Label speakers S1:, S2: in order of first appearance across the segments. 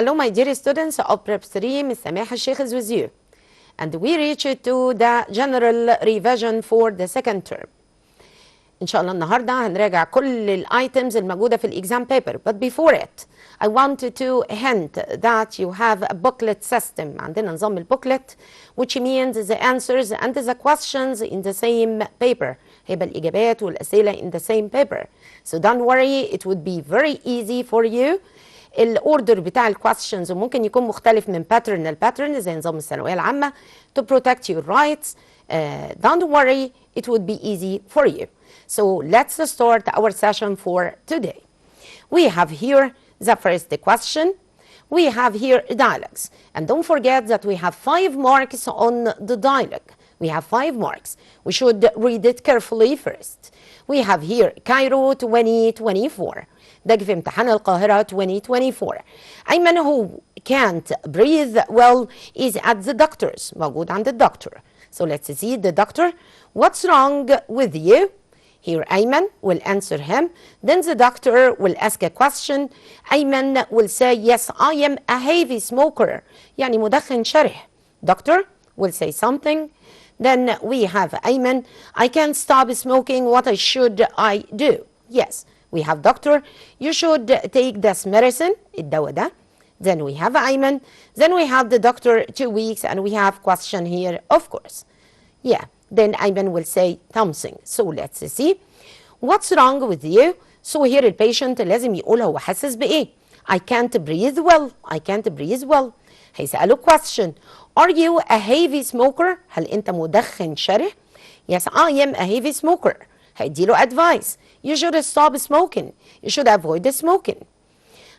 S1: Hello my dear students of Prep 3, Ms. سماح الشيخ is with you. And we reached to the general revision for the second term. إن شاء الله النهاردة هنراجع كل الitems الموجودة في الإكزام paper. But before it, I wanted to hint that you have a booklet system. عندنا نظام البوكلت which means the answers and the questions in the same paper. هيبقى الإجابات والأسئلة in the same paper. So don't worry, it would be very easy for you. الاوردر بتاع الكويستشنز ممكن يكون مختلف من باترن لباترن زي نظام الثانويه العامه. To protect your rights, don't worry, it would be easy for you. So let's start our session for today. We have here the first question. We have here dialogues, and don't forget that we have 5 marks on the dialogue. We have 5 marks. We should read it carefully first. We have here Cairo 2024. ده في امتحان القاهرة 2024. أيمن who can't breathe well is at the doctor's. موجود عند الدكتور. So let's see the doctor. What's wrong with you? Here Ayman will answer him. Then the doctor will ask a question. Ayman will say, yes, I am a heavy smoker. يعني مدخن شرح. Doctor will say something. Then we have Ayman. I can't stop smoking. What should I do? Yes. We have doctor, you should take this medicine, الدواء ده. Then we have Ayman. Then we have the doctor 2 weeks, and we have question here, of course. Yeah, then Ayman will say something. So let's see. What's wrong with you? So here the patient لازم يقول هو حاسس بإيه. I can't breathe well. I can't breathe well. هيسأله question. Are you a heavy smoker? هل أنت مدخن شره؟ Yes, I am a heavy smoker. هيديله advice. You should stop smoking. You should avoid smoking.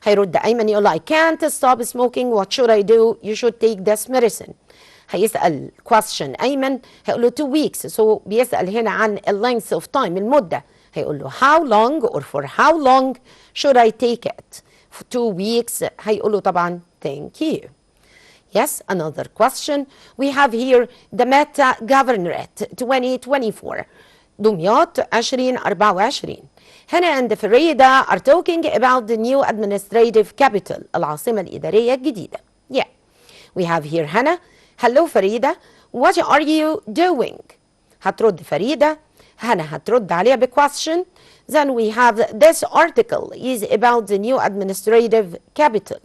S1: هيرد أيمن يقول له I can't stop smoking. What should I do? You should take this medicine. هيسأل question أيمن هيقول له 2 weeks. So بيسأل هنا عن length of time المدة. هيقول له how long or for how long should I take it? For 2 weeks. هيقول له طبعا thank you. Yes, another question. We have here the Meta Governorate 2024. دمياط 2024. هنا and فريدة are talking about the new administrative capital العاصمة الإدارية الجديدة. Yeah. We have here هنا. Hello فريدة. What are you doing? هترد فريدة. هنا هترد عليها ب question. Then we have this article is about the new administrative capital.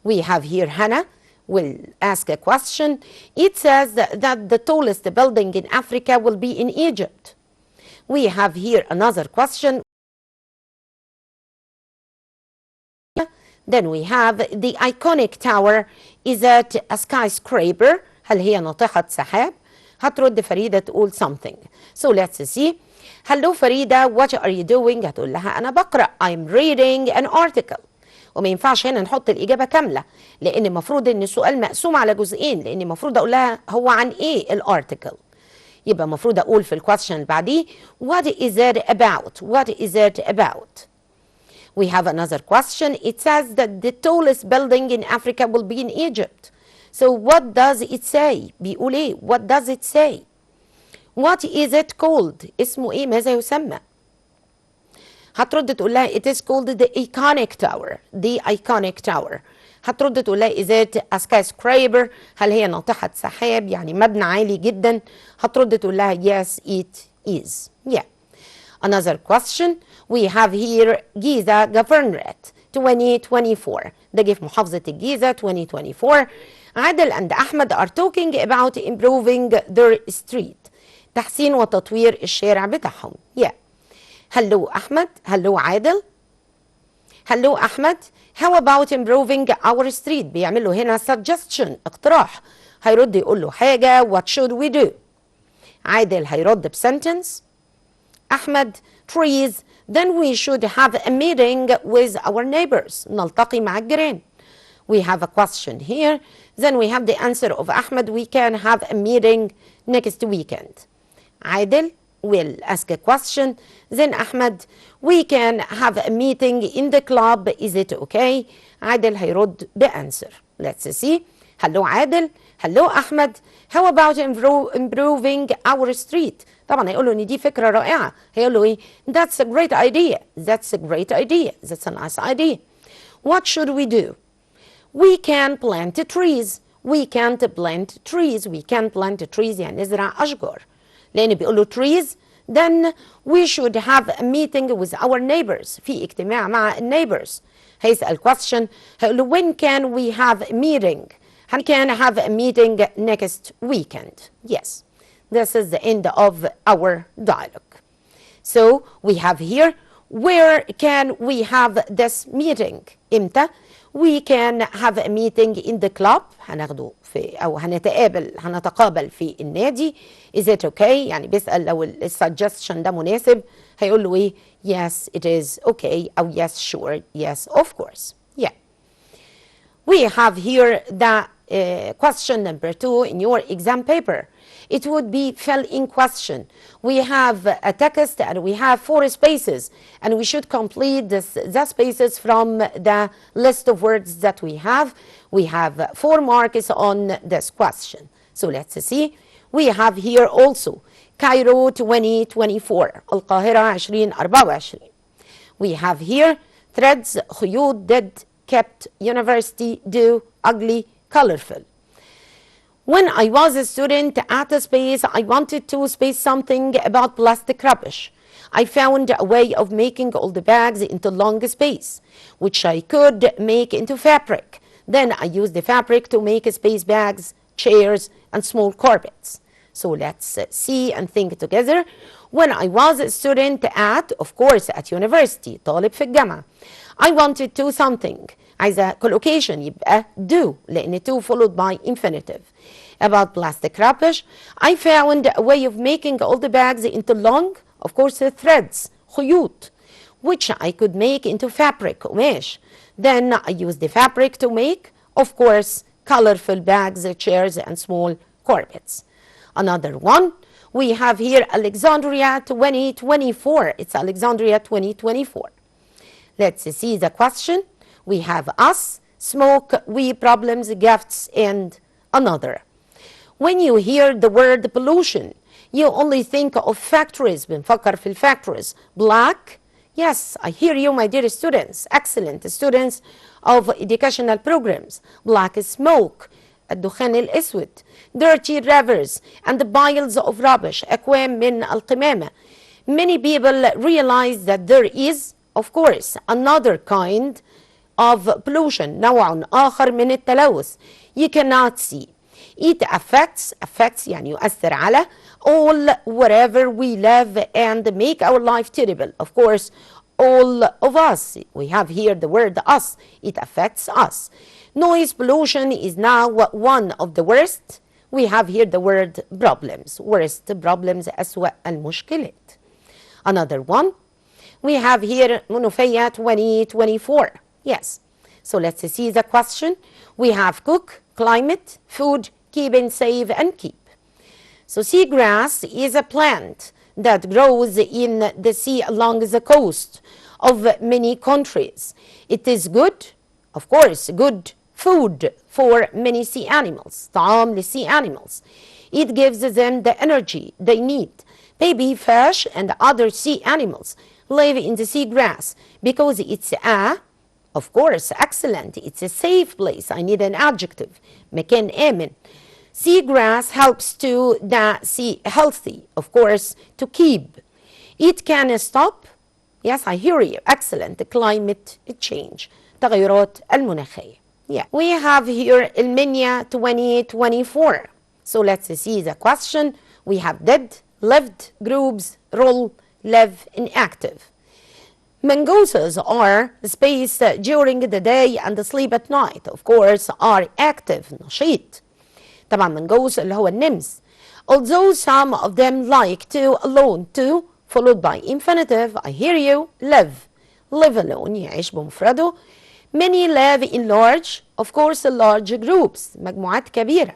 S1: We have here هنا will ask a question. It says that the tallest building in Africa will be in Egypt. We have here another question. Then we have the iconic tower. Is it a skyscraper? هل هي ناطحة سحاب؟ هترد فريدة تقول something. So let's see. Hello فريدة, what are you doing? هتقول لها أنا بقرأ. I'm reading an article. وما ينفعش هنا نحط الإجابة كاملة لأن المفروض إن السؤال مقسوم على جزئين لأن المفروض أقول لها هو عن إيه الارتكل. يبقى المفروض أقول في الكويستشن اللي بعديه what is it about? What is it about? We have another question. It says that the tallest building in Africa will be in Egypt. So what does it say? بيقول إيه? What does it say? What is it called? اسمه إيه؟ ماذا يسمى؟ هترد تقول لها it is called the iconic tower. The iconic tower. هترد تقول لها is it a skyscraper؟ هل هي ناطحة سحاب يعني مبنى عالي جدا؟ هترد تقول لها yes it is. Yeah. Another question. We have here Giza Governorate 2024. ده جه في محافظة الجيزة 2024. عادل and أحمد are talking about improving their street. تحسين وتطوير الشارع بتاعهم. Yeah. Hello أحمد. Hello عادل. Hello أحمد. How about improving our street? بيعمل له هنا suggestion اقتراح. هيرد يقول له حاجة what should we do? عادل هيرد بsentence. أحمد trees. Then we should have a meeting with our neighbors. نلتقي مع الجيران. We have a question here. Then we have the answer of Ahmed. We can have a meeting next weekend. عادل will ask a question. Then Ahmed, we can have a meeting in the club. Is it okay? عادل هيرد answer. Let's see. Hello عادل. Hello Ahmed. How about improving our street? طبعا هيقول له ان دي فكرة رائعة. هيقول له ايه؟ That's a great idea. That's a great idea. That's a nice idea. What should we do? We can plant trees. We can't plant trees. We can plant trees يعني نزرع أشجار. لأن بيقولوا trees, then we should have a meeting with our neighbors. في اجتماع مع neighbors. هيسأل question, هيقول له when can we have a meeting? We can have a meeting next weekend. Yes, this is the end of our dialogue. So we have here, where can we have this meeting? إمتى? We can have a meeting in the club. هناخده في أو هنتقابل في النادي. Is it okay? يعني بيسأل لو السجستشن ده مناسب. هيقول له إيه؟ Yes, it is okay. أو yes, sure. Yes, of course. Yeah. We have here the question number 2 in your exam paper. It would be fill in question. We have a text and we have 4 spaces, and we should complete the spaces from the list of words that we have. We have 4 marks on this question. So let's see. We have here also Cairo 2024, القاهرة 2024. We have here threads, خيوط, did, kept, university, do, ugly, colorful. When I was a student at a space, I wanted to space something about plastic rubbish. I found a way of making all the bags into long space, which I could make into fabric. Then I used the fabric to make space bags, chairs, and small carpets. So let's see and think together. When I was a student at, of course, at university, طالب في الجامعة, I wanted to something. عايزة collocation يبقى do, لأن to followed by infinitive. About plastic rubbish, I found a way of making all the bags into long, of course, threads, خيوط, which I could make into fabric, قماش. Then I used the fabric to make, of course, colorful bags, chairs, and small carpets. Another one, we have here Alexandria 2024. It's Alexandria 2024. Let's see the question. We have us, smoke, we, problems, gifts, and another. When you hear the word pollution, you only think of factories. بنفكر في factories. Black, yes, I hear you, my dear students, excellent students of educational programs. Black smoke, الدخان الأسود. Dirty rivers and piles of rubbish, أكوام من القمامة. Many people realize that there is, of course, another kind of pollution, نوع آخر من التلوث. You cannot see. It affects يعني يؤثر على all wherever we live and make our life terrible. Of course, all of us. We have here the word us. It affects us. Noise pollution is now one of the worst. We have here the word problems. Worst problems, أسوأ المشكلات. Another one. We have here منوفية 2024. Yes. So let's see the question. We have cook, climate, food, keeping safe, and keep. So seagrass is a plant that grows in the sea along the coast of many countries. It is good, of course, good food for many sea animals. طعام للsea animals. It gives them the energy they need. Baby fish and other sea animals live in the seagrass because it's a, of course, excellent. It's a safe place. I need an adjective. مكان آمن. Seagrass helps to the sea healthy, of course, to keep. It can stop. Yes, I hear you. Excellent. Climate change. تغيرات المناخية. Yeah. We have here المنيا 2024. So let's see the question. We have did, lived, groups, role, live, inactive. Mongooses are spaced during the day and sleep at night. Of course, are active, نشيط. طبعا mongoose اللي هو النمس. Although some of them like to alone to, followed by infinitive, I hear you, live. Live alone, يعيش بمفرده. Many live in large, of course, large groups, مجموعات كبيرة.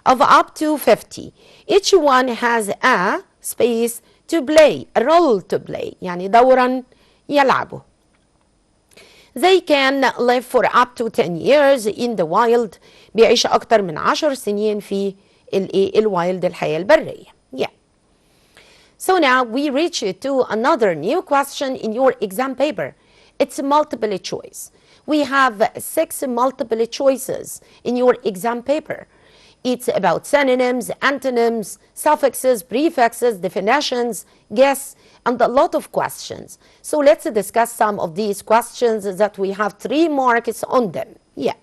S1: Of up to 50. Each one has a space to play, a role to play, يعني دورا يلعبه. They can live for up to 10 years in the wild. بيعيش أكتر من 10 سنين في الوايلد الحياة البرية. Yeah. So now we reach to another new question in your exam paper. It's multiple choice. We have 6 multiple choices in your exam paper. It's about synonyms, antonyms, suffixes, prefixes, definitions, guess, and a lot of questions. So let's discuss some of these questions that we have 3 marks on them. Yeah.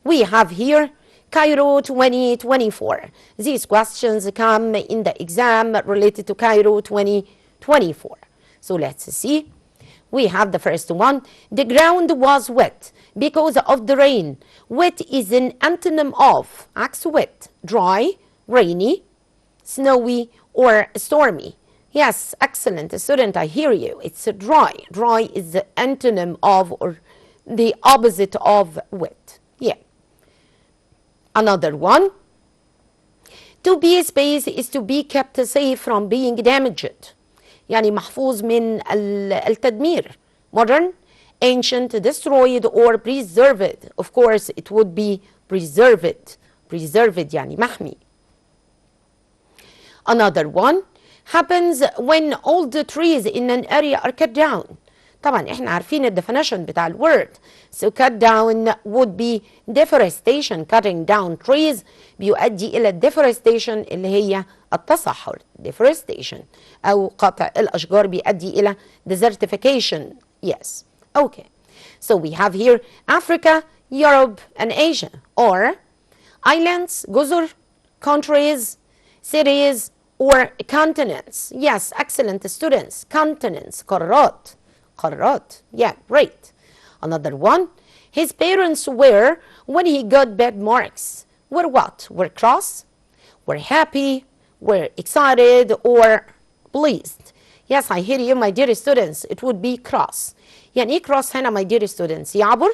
S1: We have here Cairo 2024. These questions come in the exam related to Cairo 2024. So let's see. We have the first one. The ground was wet because of the rain. Wet is an antonym of عكس wet, dry, rainy, snowy, or stormy. Yes, excellent student, I hear you. It's dry. Dry is the antonym of or the opposite of wet. Yeah. Another one. To be space is to be kept safe from being damaged. يعني محفوظ من التدمير. Modern, ancient, destroyed, or preserved. Of course, it would be preserved. Preserved يعني محمي. Another one. Happens when all the trees in an area are cut down. طبعا احنا عارفين الديفينيشن بتاع الورد. So cut down would be deforestation. Cutting down trees بيؤدي إلى deforestation اللي هي التصحر. Deforestation أو قطع الأشجار بيؤدي إلى desertification. Yes. Okay. So we have here Africa, Europe, and Asia. Or islands, جزر, countries, cities, or continents. Yes, excellent students. Continents, قارات. قارات. Yeah, great. Another one. His parents were, when he got bad marks, were what? Were cross, were happy, were excited, or pleased. Yes, I hear you, my dear students. It would be cross. يعني ايه cross هنا my dear students؟ يعبر؟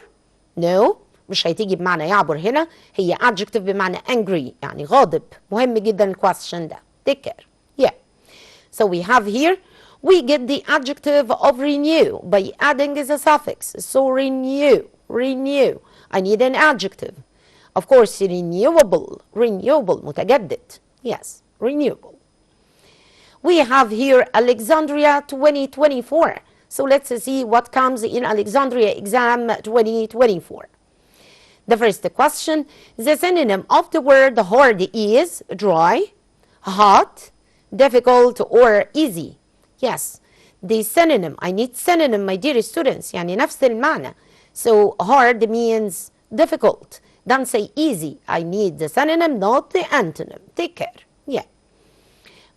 S1: No. مش هيتيجي بمعنى يعبر هنا. هي adjective بمعنى angry يعني غاضب. مهم جدا الكويستشن ده. Take care. Yeah. So we have here, we get the adjective of renew by adding the suffix. So renew, renew. I need an adjective. Of course, renewable, renewable, متجدد. Yes, renewable. We have here Alexandria 2024. So let's see what comes in Alexandria exam 2024. The first question, the synonym of the word hard is dry, hot, difficult, or easy. Yes, the synonym. I need synonym, my dear students. يعني نفس المعنى. So hard means difficult. Don't say easy. I need the synonym, not the antonym. Take care. Yeah.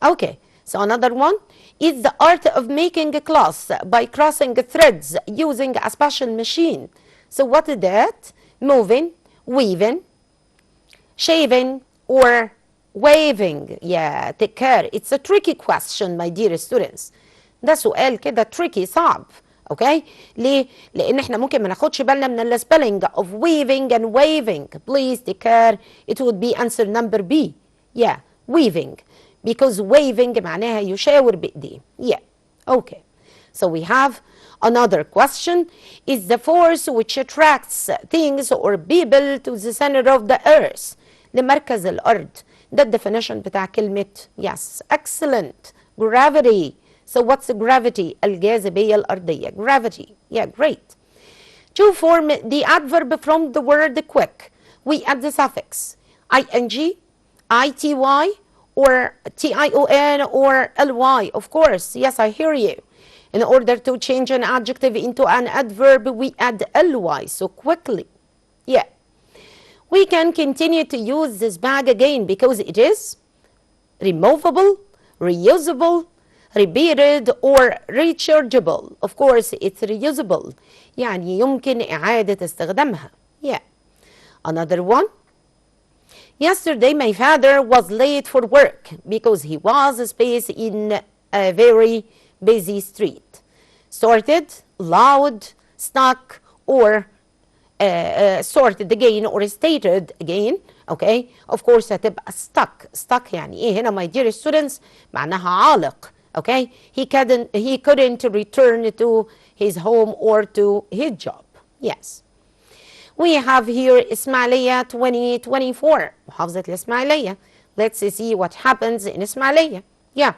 S1: Okay. So another one is the art of making a cloth by crossing threads using a special machine. So what is that? Moving, weaving, shaving, or waving. Yeah, take care. It's a tricky question, my dear students. ده سؤال كده tricky صعب. Okay? ليه؟ لأن احنا ممكن ما ناخدش بالنا من the spelling of weaving and waving. Please take care. It would be answer number B. Yeah, weaving. Because waving معناها يشاور بإيديه. Yeah. Okay. So we have another question. Is the force which attracts things or people to the center of the earth. لمركز الأرض. ده الديفينيشن بتاع كلمة. Yes. Excellent. Gravity. So what's gravity? الجاذبية الأرضية. Gravity. Yeah, great. To form the adverb from the word quick, we add the suffix ing, ity, or tion, or ly. Of course. Yes, I hear you. In order to change an adjective into an adverb, we add ly. So quickly. Yeah. We can continue to use this bag again because it is removable, reusable, repeated, or rechargeable. Of course, it's reusable. يعني يمكن إعادة استخدامها. Yeah. Another one. Yesterday, my father was late for work because he was spaced in a very busy street. Started, loud, stuck, or sorted again or stated again. Okay. Of course هتبقى stuck. Stuck يعني ايه هنا my dear students؟ معناها عالق. Okay. He couldn't return to his home or to his job. Yes. We have here Ismailia 2024. محافظة الإسماعيلية. Let's see what happens in Ismailia. Yeah.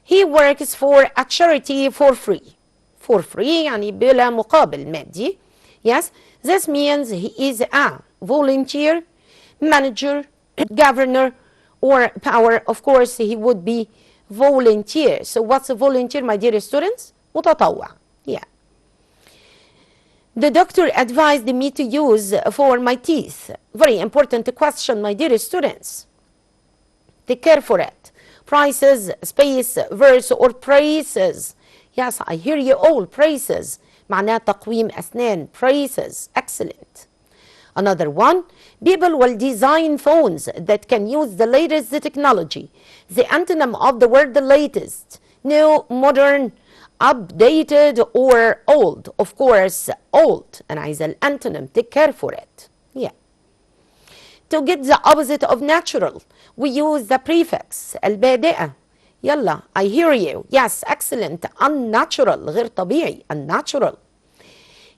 S1: He works for a charity for free. For free يعني بلا مقابل مادي. Yes, this means he is a volunteer, manager, governor, or power. Of course, he would be volunteer. So what's a volunteer, my dear students? متطوع. Yeah. The doctor advised me to use for my teeth. Very important question, my dear students. Take care for it. Prices, space, verse, or braces. Yes, I hear you all. Braces. معناها تقويم أسنان. Braces. Excellent. Another one. People will design phones that can use the latest technology. The antonym of the word the latest. New, modern, updated, or old. Of course, old. أنا عايزة الانtonym. Take care for it. Yeah. To get the opposite of natural, we use the prefix البادئة. يلا, I hear you. Yes, excellent. Unnatural, غير طبيعي. Unnatural.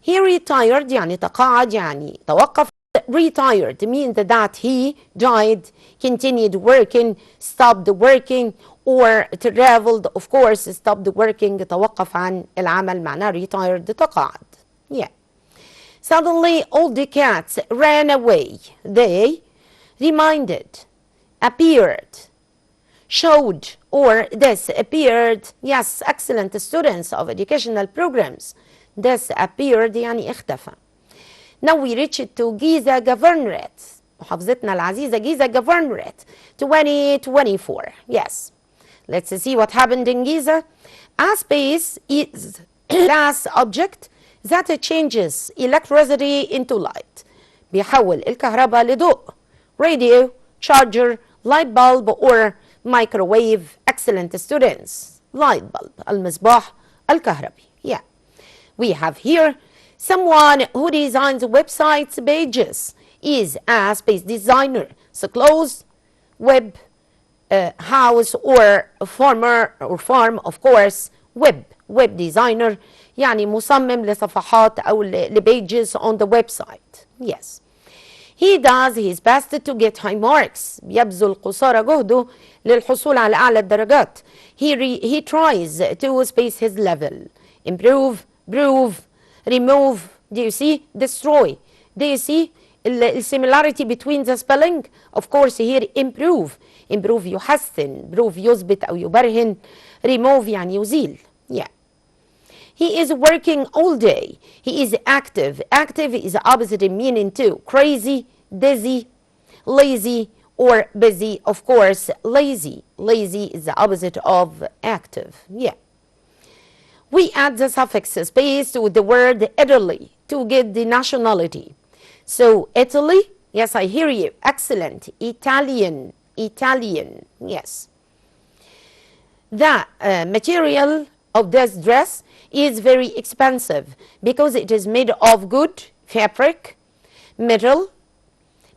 S1: He retired يعني تقاعد يعني توقف. Retired means that he died, continued working, stopped working, or traveled. Of course, stopped working. توقف عن العمل معناه retired تقاعد. Yeah. Suddenly, all the cats ran away. They reminded, appeared, showed, or disappeared. Yes, excellent students of educational programs. Disappeared يعني اختفى. Now we reach to Giza Governorate. محافظتنا العزيزة Giza Governorate 2024. Yes. Let's see what happened in Giza. A space is a glass object that changes electricity into light. بيحول الكهرباء لضوء. Radio, charger, light bulb, or microwave. Excellent students. Light bulb. المصباح الكهربي. Yeah. We have here someone who designs websites pages is a space designer. So close, web, house, or farm, of course, web designer يعني مصمم لصفحات أو لpages on the website. Yes. He does his best to get high marks. بيبذل قصارى جهده للحصول على أعلى الدرجات. He tries to space his level. Improve, prove, remove. Do you see? Destroy. Do you see the similarity between the spelling? Of course here improve. Improve يحسن. Prove يثبت أو يبرهن. Remove يعني يزيل. Yeah. He is working all day. He is active. Active is opposite in meaning too. Crazy, dizzy, lazy, or busy. Of course, lazy. Lazy is the opposite of active. Yeah. We add the suffix space to the word Italy to get the nationality. So Italy, yes, I hear you. Excellent. Italian, Italian, yes. The material of this dress is very expensive because it is made of good fabric, metal,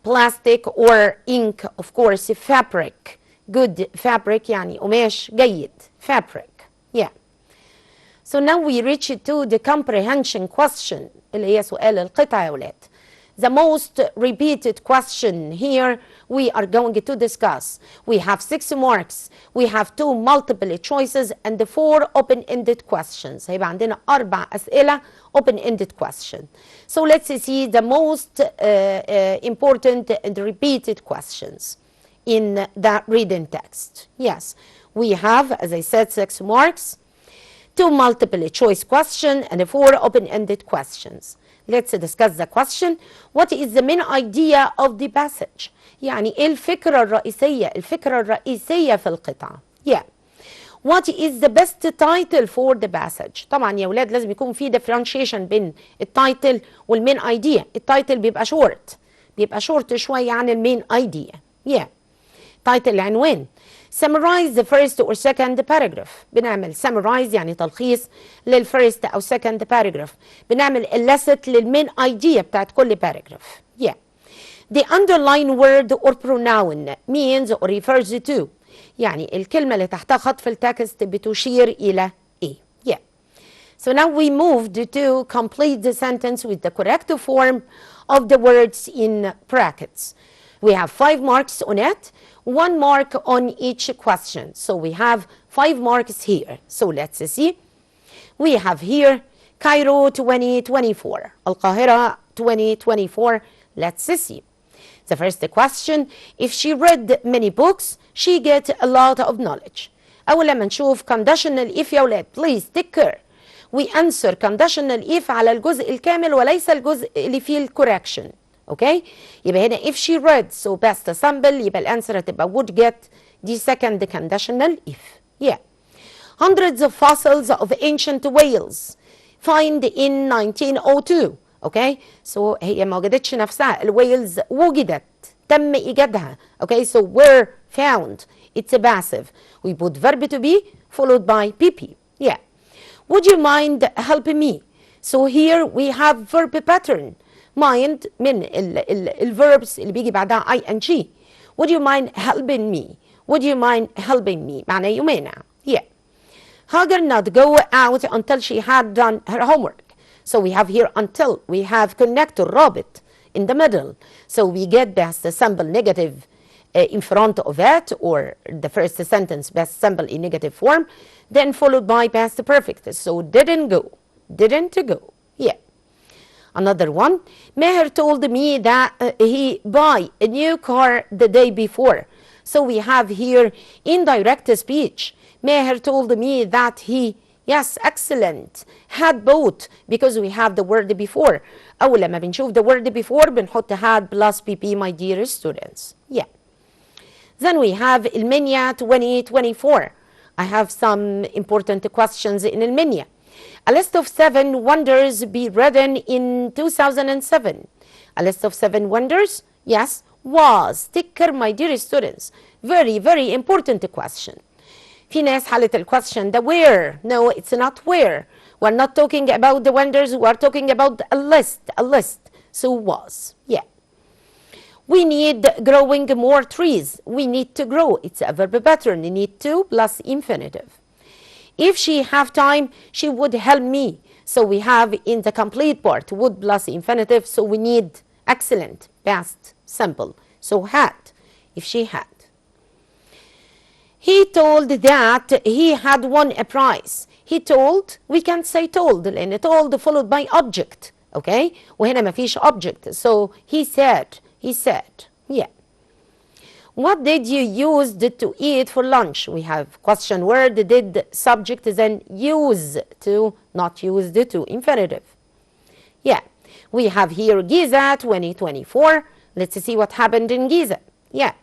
S1: plastic, or ink. Of course, fabric. Good fabric يعني قماش جيد. Fabric. Yeah. So now we reach to the comprehension question اللي هي سؤال القطع يا ولاد. The most repeated question here we are going to discuss. We have 6 marks, we have 2 multiple choices and 4 open-ended questions. هيبقى عندنا 4 أسئلة open-ended question. So let's see the most important and repeated questions in the reading text. Yes, we have, as I said, 6 marks, 2 multiple choice questions and 4 open-ended questions. Let's discuss the question. What is the main idea of the passage? يعني ايه الفكرة الرئيسية؟ الفكرة الرئيسية في القطعة. Yeah. What is the best title for the passage? طبعا يا ولاد لازم يكون في differentiation بين التايتل والمين idea. التايتل بيبقى short. بيبقى short شوية عن المين idea. Yeah. تايتل العنوان. Summarize the first or second paragraph. بنعمل summarize يعني تلخيص للفيرست أو second paragraph. بنعمل illicit للمين idea بتاعت كل paragraph. Yeah. The underlined word or pronoun means or refers to. يعني الكلمة اللي تحتها خط في التكست بتشير إلى إيه. Yeah. So now we moved to complete the sentence with the correct form of the words in brackets. We have 5 marks on it. 1 mark on each question. So we have 5 marks here. So let's see. We have here Cairo 2024. القاهرة 2024. Let's see. The first question, if she read many books, she get a lot of knowledge. أول لما نشوف conditional if يا ولاد, please take care. We answer conditional if على الجزء الكامل وليس الجزء اللي فيه correction. اوكي؟ يبقى هنا if she read so past simple يبقى الانسر هتبقى would get دي second conditional if. Yeah. Hundreds of fossils of ancient whales find in 1902. اوكي؟ so هي ما وجدتش نفسها, الويلز وجدت, تم ايجادها. اوكي؟ so were found. It's a passive. We put verb to be followed by pp. Yeah. Would you mind helping me? So here we have verb pattern. Mind من ال verbs اللي بيجي بعدها ing. Would you mind helping me? Would you mind helping me? معناه يمانع. Yeah. Hagar not go out until she had done her homework. So we have here until. We have connector رابط in the middle. So we get past simple negative in front of it, or the first sentence past simple in negative form, then followed by past perfect. So didn't go. Didn't go. Yeah. Another one. Meher told me that he buy a new car the day before. So we have here indirect speech. Meher told me that he, yes, excellent, had bought, because we have the word before. أول لما بنشوف the word before بنحط had plus pp, my dear students. Yeah. Then we have المنيا 2024. I have some important questions in المنيا. A list of 7 wonders be written in 2007. A list of 7 wonders, yes, was. Take care, my dear students. Very, very important question. في ناس حلت الquestion the where. No, it's not where. We're not talking about the wonders. We're talking about a list. A list. So was. Yeah. We need growing more trees. We need to grow. It's a verb pattern. You need to plus infinitive. If she have time, she would help me. So we have in the complete part would plus infinitive. So we need excellent, past, simple. So had, if she had. He told that he had won a prize. He told, we can't say told لأن told followed by object. Okay? وهنا ما فيش object. So he said, yeah. What did you use to eat for lunch? We have question word, did, subject, then use to, not used to, infinitive. Yeah. We have here Giza 2024. Let's see what happened in Giza. Yeah.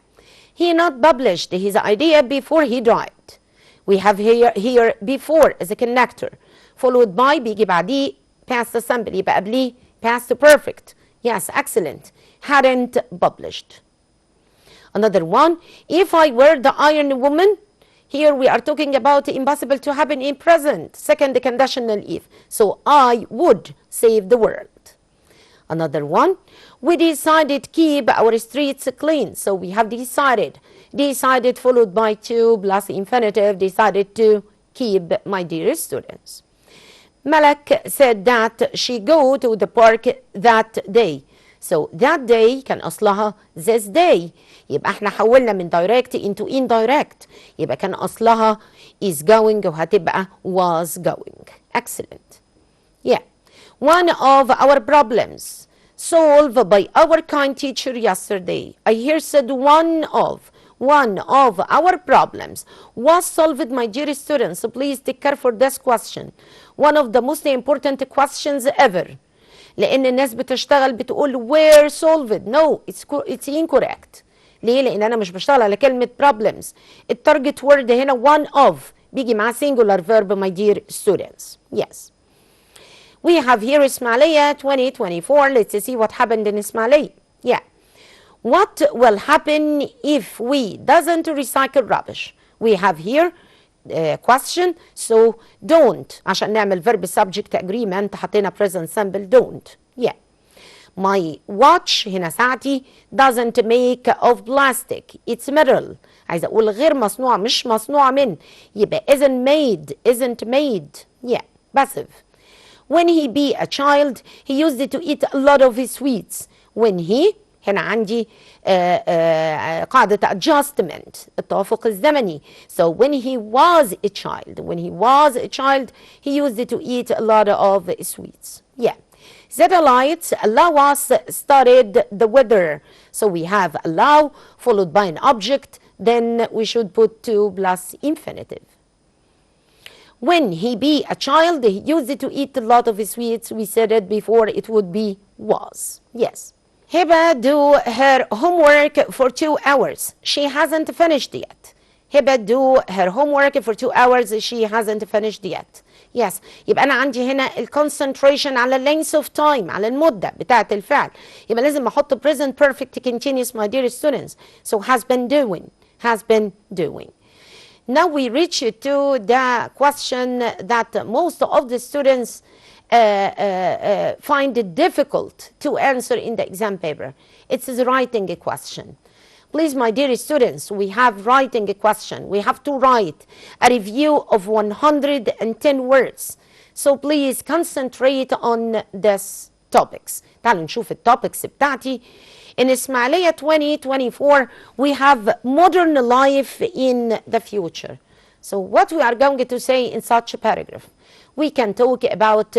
S1: He not published his idea before he died. We have here before as a connector, followed by بيجي بعديه past simple, يبقى قبليه past perfect. Yes, excellent. Hadn't published. Another one, if I were the Iron Woman, here we are talking about impossible to happen in present, second conditional if. So I would save the world. Another one, we decided to keep our streets clean. So we have decided. Decided followed by to plus infinitive, decided to keep, my dear students. Malak said that she go to the park that day. So that day كان أصلها this day. يبقى احنا حولنا من direct into indirect. يبقى كان أصلها is going وهتبقى was going. Excellent. Yeah. One of our problems solved by our kind teacher yesterday. I here said one of our problems was solved, my dear students. So please take care for this question. One of the most important questions ever. لأن الناس بتشتغل بتقول were solved. No, it's incorrect. ليه؟ لأن أنا مش بشتغل على كلمة problems. التارجت word هنا one of بيجي مع singular verb, my dear students. Yes. We have here إسماعيلية 2024. Let's see what happened in إسماعيلية. Yeah. What will happen if we doesn't recycle rubbish? We have here question. So don't. عشان نعمل verb subject agreement حطينا present simple don't. Yeah. My watch هنا ساعتي doesn't make of plastic. It's metal. عايزة أقول غير مصنوع مش مصنوع من. يبقى isn't made. Yeah. Passive. When he be a child, he used to eat a lot of his sweets. When he هنا عندي قاعدة adjustment التوافق الزمني. So when he was a child, he used to eat a lot of sweets. Yeah. Satellites allow us studied the weather. So we have allow followed by an object, then we should put to plus infinitive. When he be a child, he used to eat a lot of sweets. We said it before, it would be was. Yes. Hiba do her homework for 2 hours. She hasn't finished yet. Hiba do her homework for 2 hours. She hasn't finished yet. Yes. يبقى أنا عندي هنا concentration على length of time، على المدة بتاعة الفعل. يبقى لازم أحط present perfect continuous my dear students. So has been doing. Now we reach to the question that most of the students find it difficult to answer in the exam paper. It's writing a question. Please, my dear students, we have writing a question. We have to write a review of 110 words. So please concentrate on these topics. تعالوا نشوف التوبكس بتاعتي. In Ismailia 2024, we have modern life in the future. So what we are going to say in such a paragraph? We can talk about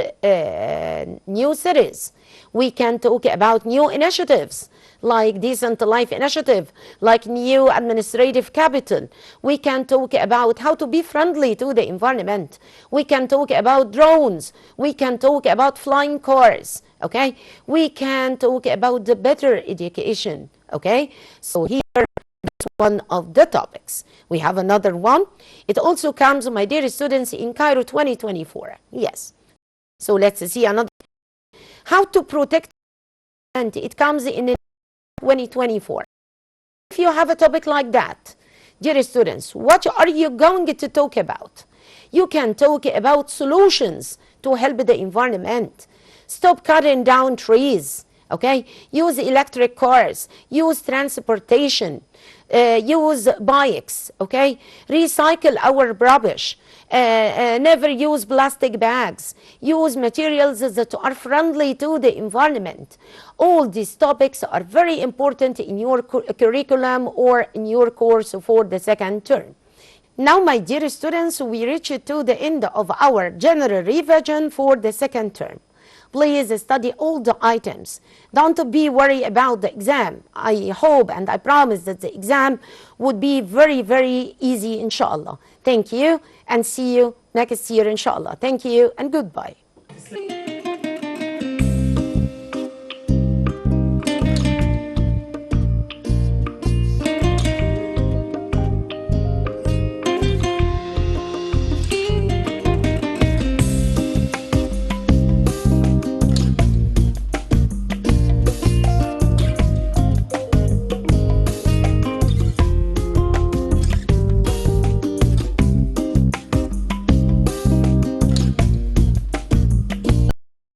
S1: new cities. We can talk about new initiatives like Decent Life Initiative, like new administrative capital. We can talk about how to be friendly to the environment. We can talk about drones. We can talk about flying cars. Okay, we can talk about the better education. Okay, so here is one of the topics. We have another one. It also comes, my dear students, in Cairo 2024. Yes. So let's see another. How to protect, and it comes in 2024. If you have a topic like that, dear students, what are you going to talk about? You can talk about solutions to help the environment. Stop cutting down trees, okay? Use electric cars, use transportation, use bikes, okay? Recycle our rubbish, never use plastic bags, use materials that are friendly to the environment. All these topics are very important in your curriculum or in your course for the second term. Now, my dear students, we reach to the end of our general revision for the second term. Please study all the items. Don't be worried about the exam. I hope and I promise that the exam would be very, very easy, inshallah. Thank you and see you next year, inshallah. Thank you and goodbye.